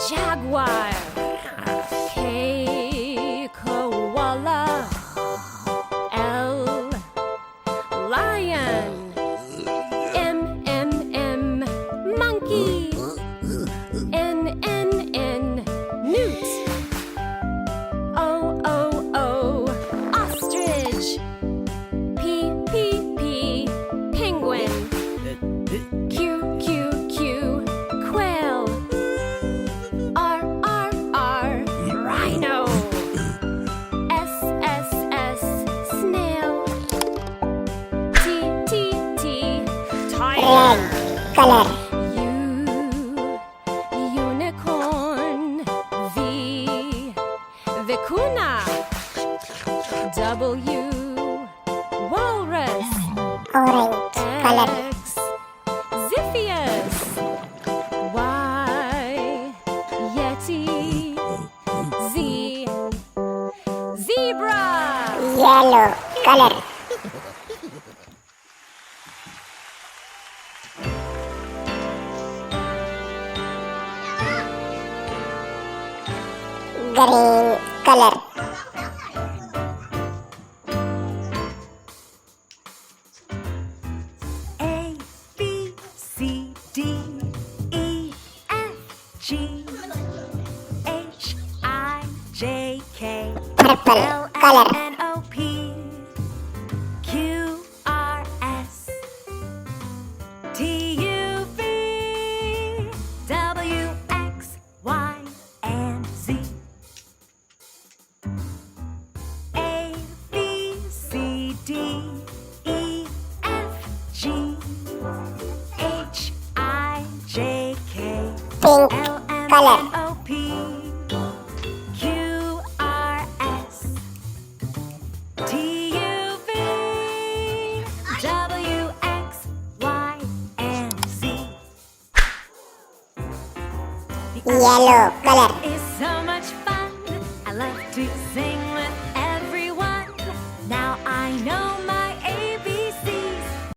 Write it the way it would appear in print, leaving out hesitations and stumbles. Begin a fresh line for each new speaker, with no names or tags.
Jaguar. K, koala. L, lion. M, monkey. N, newt. O, ostrich. P, penguin. Q, quail. R, rhino. S, snail. T, tiger.
Red color. Unicorn.
Vicuna. W, walrus.
Orange color.
X, Ziphius. Y, Yeti. Z, zebra.
Yellow color. Green color.
A, B, C, D, E, F, G, H, I, J, K,
Purple
L,
color.
M, N, O, P, Q, R, S, T, U, V, W, X, Y, and Z. A, B, C, D, E, F, G, H, I, J, K,
Pink
L, M,
color.
N, O, P, Q, R, S, T, U, V, W, X, Y, and Z.
Yellow color.
It's so much fun. I love to sing